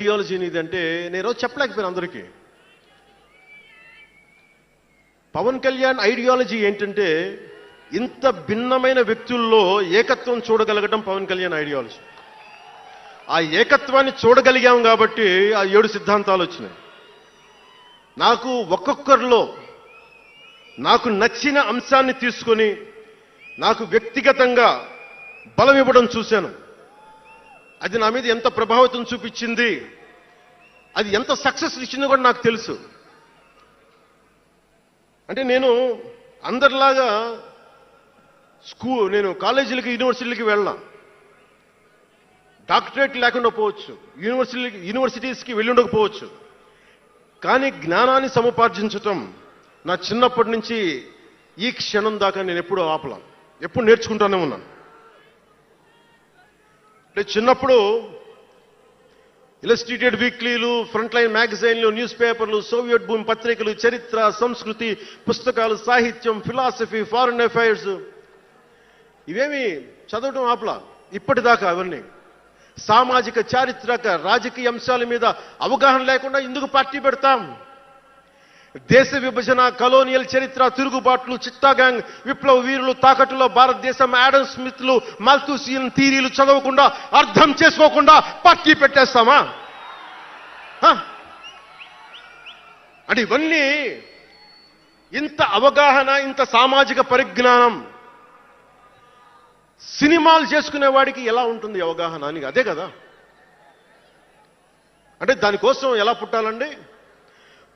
Ideology ఇదంటే నేను చెప్పలేకపోయాను అందరికీ. పవన్ కళ్యాణ్ ఐడియాలజీ ఏంటంటే ఇంత భిన్నమైన వ్యక్తుల్లో ఏకత్వం చూడగలగడం పవన్ కళ్యాణ్ ఐడియాలజీ. ఆ ఏకత్వాన్ని చూడగలిగాం కాబట్టి ఆ 7 సిద్ధాంతాలు వచ్చినాయి. నాకు ఒక్కొక్కరిలో నాకు నచ్చిన అంశాన్ని తీసుకొని నాకు వ్యక్తిగతంగా బలం ఇవ్వడం చూశాను. అది నా మీద ఎంత ప్రభావితం చూపించింది, అది ఎంత సక్సెస్ ఇచ్చిందో కూడా నాకు తెలుసు. అంటే నేను అందరిలాగా నేను కాలేజీలకి యూనివర్సిటీలకి వెళ్ళా, డాక్టరేట్ లేకుండా పోవచ్చు, యూనివర్సిటీస్కి వెళ్ళి ఉండకపోవచ్చు, కానీ జ్ఞానాన్ని సముపార్జించటం నా చిన్నప్పటి నుంచి ఈ క్షణం దాకా నేను ఎప్పుడూ ఆపలా, ఎప్పుడు నేర్చుకుంటానే ఉన్నాను. అంటే చిన్నప్పుడు ఇలస్ట్రేటెడ్ వీక్లీలు, ఫ్రంట్ లైన్ మ్యాగజైన్లు, న్యూస్ పేపర్లు, సోవియట్ భూమి పత్రికలు, చరిత్ర, సంస్కృతి పుస్తకాలు, సాహిత్యం, ఫిలాసఫీ, ఫారిన్ అఫైర్స్ ఇవేమి చదవటం ఆపలా ఇప్పటిదాకా. అవన్నీ సామాజిక, చారిత్రక, రాజకీయ అంశాల మీద అవగాహన లేకుండా ఎందుకు పార్టీ పెడతాం? దేశ విభజన, కలోనియల్ చరిత్ర, తిరుగుబాట్లు, చిట్టాగాంగ్, విప్లవ వీరులు, తాకట్టులో భారతదేశం, ఆడమ్ స్మిత్లు, మాల్థూసియన్ థీరీలు చదవకుండా, అర్థం చేసుకోకుండా పార్టీ పెట్టేస్తామా? అంటే ఇవన్నీ ఇంత అవగాహన, ఇంత సామాజిక పరిజ్ఞానం సినిమాలు చేసుకునే వాడికి ఎలా ఉంటుంది అవగాహన అని? అదే కదా. అంటే దానికోసం ఎలా పుట్టాలండి?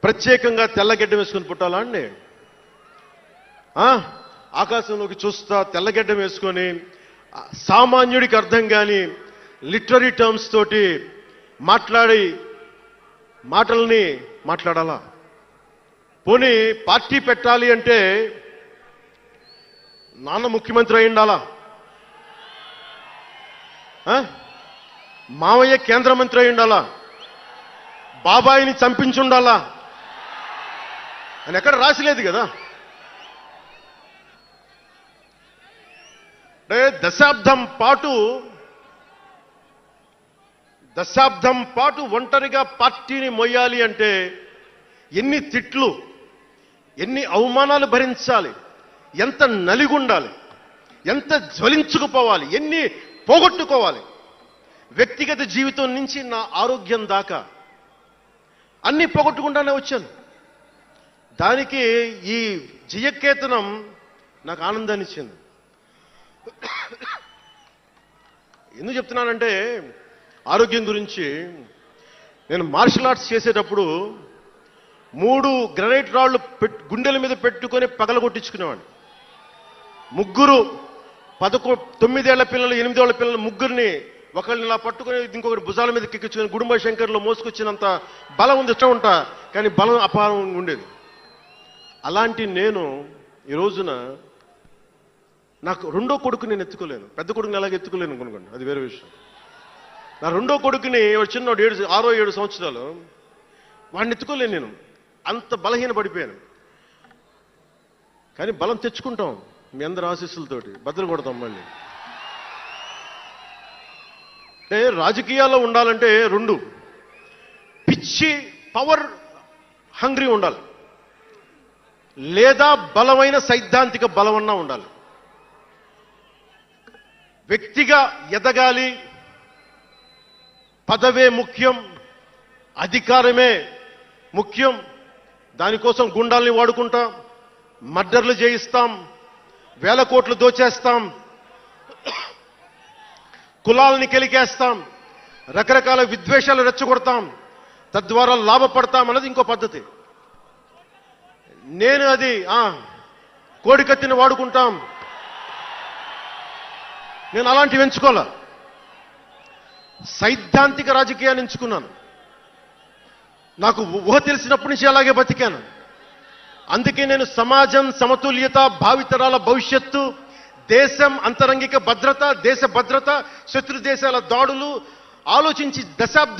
ప్రత్యేకంగా తెల్లగడ్డ వేసుకుని పుట్టాలా అండి? ఆకాశంలోకి చూస్తా తెల్లగడ్డం వేసుకొని సామాన్యుడికి అర్థం కాని లిటరీ టర్మ్స్ తోటి మాటల్ని మాట్లాడాలా? పోనీ పార్టీ పెట్టాలి అంటే నాన్న ముఖ్యమంత్రి అయి ఉండాలా? మావయ్య కేంద్ర మంత్రి అయి ఉండాలా? బాబాయిని చంపించుండాలా అని ఎక్కడ రాసిలేదు కదా. అంటే దశాబ్దం పాటు ఒంటరిగా పార్టీని మొయ్యాలి అంటే ఎన్ని తిట్లు, ఎన్ని అవమానాలు భరించాలి, ఎంత నలిగుండాలి, ఎంత జ్వలించుకుపోవాలి, ఎన్ని పోగొట్టుకోవాలి. వ్యక్తిగత జీవితం నుంచి నా ఆరోగ్యం దాకా అన్ని పోగొట్టుకుంటానే వచ్చాను. దానికి ఈ జయకేతనం నాకు ఆనందాన్ని ఇచ్చింది. ఎందుకు చెప్తున్నానంటే ఆరోగ్యం గురించి. నేను మార్షల్ ఆర్ట్స్ చేసేటప్పుడు 3 గ్రనైట్ రాళ్లు గుండెల మీద పెట్టుకొని పగలగొట్టించుకునేవాడిని. 3 9 ఏళ్ల పిల్లలు, 8 ఏళ్ల పిల్లలు, ముగ్గురిని ఒకళ్ళని ఇలా పట్టుకుని ఇంకొకటి భుజాల మీద కెక్కించుకొని గుడుంబ శంకర్లో మోసుకొచ్చినంత బలం ఉంది, ఇష్టం ఉంటా, కానీ బలం అపారం ఉండేది. అలాంటి నేను ఈ రోజున నాకు రెండో కొడుకు నేను ఎత్తుకోలేను, పెద్ద కొడుకుని ఎలాగ ఎత్తుకోలేను అనుకోండి, అది వేరే విషయం. నా రెండో కొడుకుని చిన్నోడు 6-7 సంవత్సరాలు, వాడిని ఎత్తుకోలేను నేను, అంత బలహీన పడిపోయాను. కానీ బలం తెచ్చుకుంటాం మీ అందరి ఆశీస్సులతోటి, బద్దలు కొడతాం మళ్ళీ. అంటే రాజకీయాల్లో ఉండాలంటే 2 పిచ్చి పవర్ హంగ్రీ ఉండాలి, లేదా బలమైన సైద్ధాంతిక బలమన్నా ఉండాలి. వ్యక్తిగా ఎదగాలి, పదవే ముఖ్యం, అధికారమే ముఖ్యం, దానికోసం గుండాల్ని వాడుకుంటాం, మర్డర్లు చేయిస్తాం, వేల కోట్లు దోచేస్తాం, కులాలని కెలికేస్తాం, రకరకాల విద్వేషాలు రెచ్చగొడతాం, తద్వారా లాభపడతాం అన్నది ఇంకో పద్ధతి. నేను అది కోడికత్తిని వాడుకుంటాం, నేను అలాంటివి ఎంచుకోలే. సైద్ధాంతిక రాజకీయాన్ని ఎంచుకున్నాను. నాకు ఊహ తెలిసినప్పటి నుంచి అలాగే బతికాను. అందుకే నేను సమాజం, సమతుల్యత, భావితరాల భవిష్యత్తు, దేశం అంతరంగిక భద్రత, దేశ భద్రత, శత్రు దేశాల దాడులు ఆలోచించి దశాబ్దం